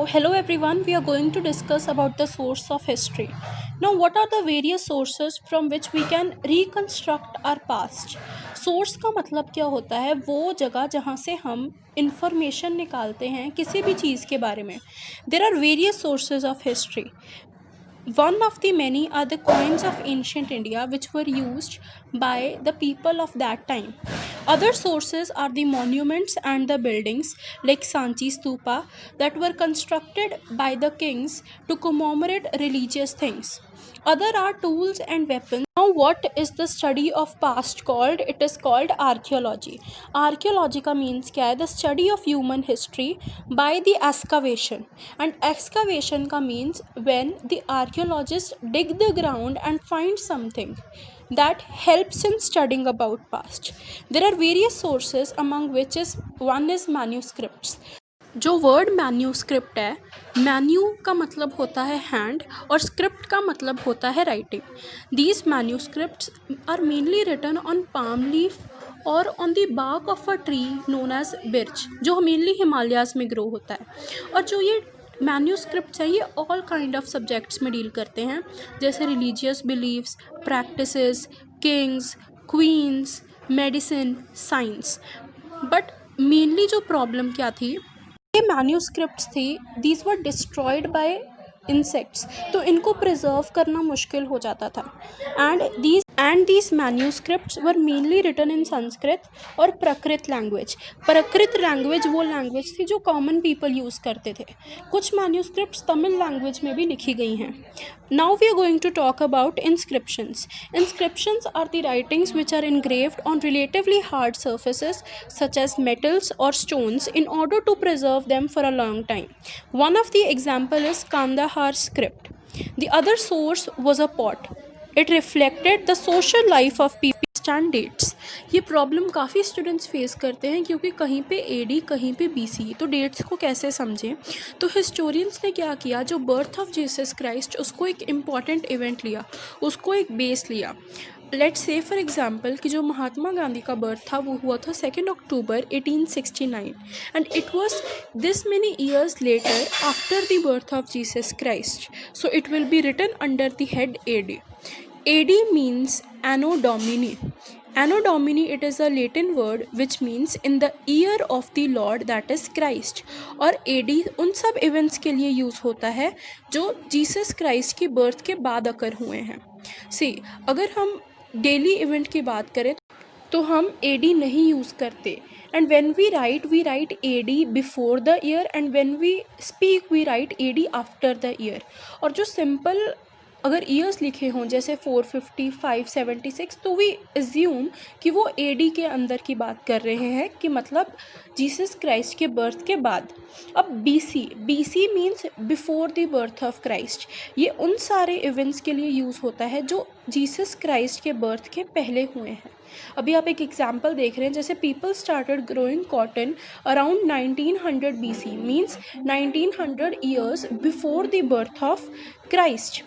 hello everyone. We are going to discuss about the source of history. Now, what are the various sources from which we can reconstruct our past? Source का मतलब क्या होता है? वो जगह जहाँ से हम इंफॉर्मेशन निकालते हैं किसी भी चीज़ के बारे में. There are various sources of history. One of the many are the coins of ancient India which were used by the people of that time. Other sources are the monuments and the buildings like Sanchi Stupa that were constructed by the kings to commemorate religious things. Other are tools and weapons. Now, what is the study of past called? It is called archaeology. Archaeology का means क्या है? The study of human history by the excavation. And excavation का means when the archaeologists dig the ground and find something that helps in studying about past. There are various sources among which is one is manuscripts. जो word manuscript है, menu का मतलब होता है hand और script का मतलब होता है writing. These manuscripts are mainly written on palm leaf और on the bark of a tree known as birch, जो मेनली हिमालयाज में ग्रो होता है. और जो ये मैन्यूस्क्रिप्ट्स हैं ये ऑल काइंड ऑफ सब्जेक्ट्स में डील करते हैं, जैसे religious beliefs, practices, kings, queens, medicine, science. But mainly जो प्रॉब्लम क्या थी, ये मैन्यूस्क्रिप्ट्स थी, these were destroyed by insects, तो इनको प्रिजर्व करना मुश्किल हो जाता था. And these manuscripts were mainly written in Sanskrit और प्राकृत लैंग्वेज. प्राकृत लैंग्वेज वो लैंग्वेज थी जो कॉमन पीपल यूज़ करते थे. कुछ मैन्यूस्क्रिप्ट्स तमिल लैंग्वेज में भी लिखी गई हैं. Now we are going to talk about inscriptions. Inscriptions are the writings which are engraved on relatively hard surfaces such as metals or stones in order to preserve them for a long time. One of the example is Kandahar script. The other source was a pot. It reflected the social life of people. Stand dates, ये problem काफ़ी students face करते हैं क्योंकि कहीं पे AD कहीं पे BC, तो डेट्स को कैसे समझें. तो हिस्टोरियंस ने क्या किया, जो बर्थ ऑफ जीसस क्राइस्ट उसको एक इम्पॉर्टेंट इवेंट लिया, उसको एक बेस लिया. लेट्स से फॉर एग्जांपल कि जो महात्मा गांधी का बर्थ था वो हुआ था 2 October 1869 and it was this many years later after the birth of Jesus Christ. So it will be written under the head AD. AD means Anno Domini. Anno Domini, it is a Latin word which means in the year of the Lord, that is Christ. और AD उन सब events के लिए use होता है जो Jesus Christ की birth के बाद अकर हुए हैं. सी, अगर हम डेली इवेंट की बात करें तो हम AD नहीं यूज़ करते. And when we write AD before the year, and when we speak we write AD after the year. और जो सिंपल अगर ईयर्स लिखे हों जैसे 450, 576, तो वी एज्यूम कि वो AD के अंदर की बात कर रहे हैं, कि मतलब जीसस क्राइस्ट के बर्थ के बाद. अब BC means before the birth of Christ. ये उन सारे इवेंट्स के लिए यूज़ होता है जो जीसस क्राइस्ट के बर्थ के पहले हुए हैं. अभी आप एक एग्जाम्पल देख रहे हैं, जैसे people started growing cotton around 1900 BC, means 1900 years before the birth of Christ.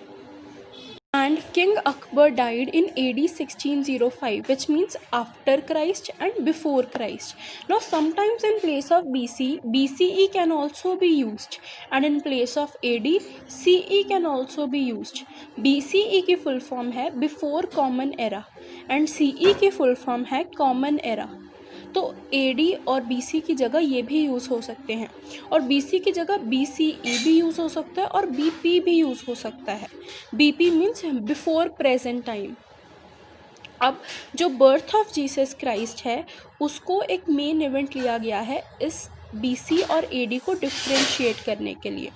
And King Akbar died in AD 1605, which means after Christ and before Christ. Now, sometimes in place of BCE can also be used, and in place of AD, CE can also be used. BCE की full form है Before Common Era, and CE की full form है Common Era. तो AD और BC की जगह ये भी यूज़ हो सकते हैं, और BC की जगह BCE भी यूज़ हो सकता है, और BP भी यूज़ हो सकता है. BP means before present time. अब जो बर्थ ऑफ जीसस क्राइस्ट है उसको एक मेन इवेंट लिया गया है इस BC और AD को डिफ्रेंशिएट करने के लिए.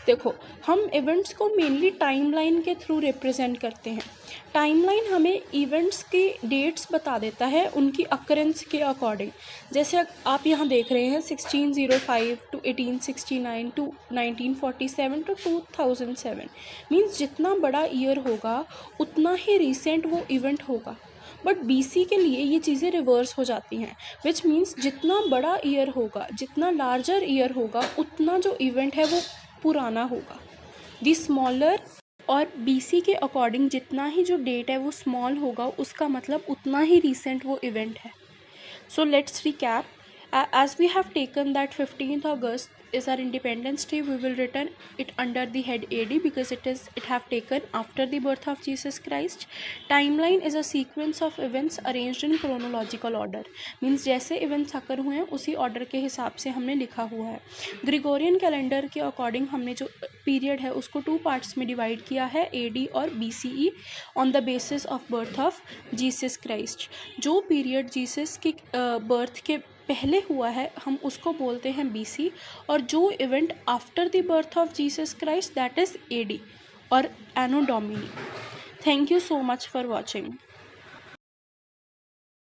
देखो, हम इवेंट्स को मेनली टाइमलाइन के थ्रू रिप्रेजेंट करते हैं. टाइमलाइन हमें इवेंट्स की डेट्स बता देता है उनकी अकरेंस के अकॉर्डिंग. जैसे आप यहाँ देख रहे हैं 1605 टू 1869 टू 1947 टू 2007, मीन्स जितना बड़ा ईयर होगा उतना ही रिसेंट वो इवेंट होगा. बट BC के लिए ये चीज़ें रिवर्स हो जाती हैं, विच मीन्स जितना बड़ा ईयर होगा, जितना लार्जर ईयर होगा, उतना जो इवेंट है वो पुराना होगा. दी स्मॉलर, और BC के अकॉर्डिंग जितना ही जो डेट है वो स्मॉल होगा, उसका मतलब उतना ही रिसेंट वो इवेंट है. So let's recap. As we have taken that 15th August is our Independence Day, we will return it under the head AD because it have taken after the birth of Jesus Christ. Timeline is a sequence of events arranged in chronological order. Means जैसे events occur हुए हैं उसी order के हिसाब से हमने लिखा हुआ है. ग्रिगोरियन कैलेंडर के अकॉर्डिंग हमने जो पीरियड है उसको 2 पार्ट्स में डिवाइड किया है, AD और BCE, on the basis of birth of Jesus Christ. जो पीरियड जीसस की बर्थ के पहले हुआ है हम उसको बोलते हैं BC, और जो event after the birth of Jesus Christ that is AD और anno domini. Thank you so much for watching.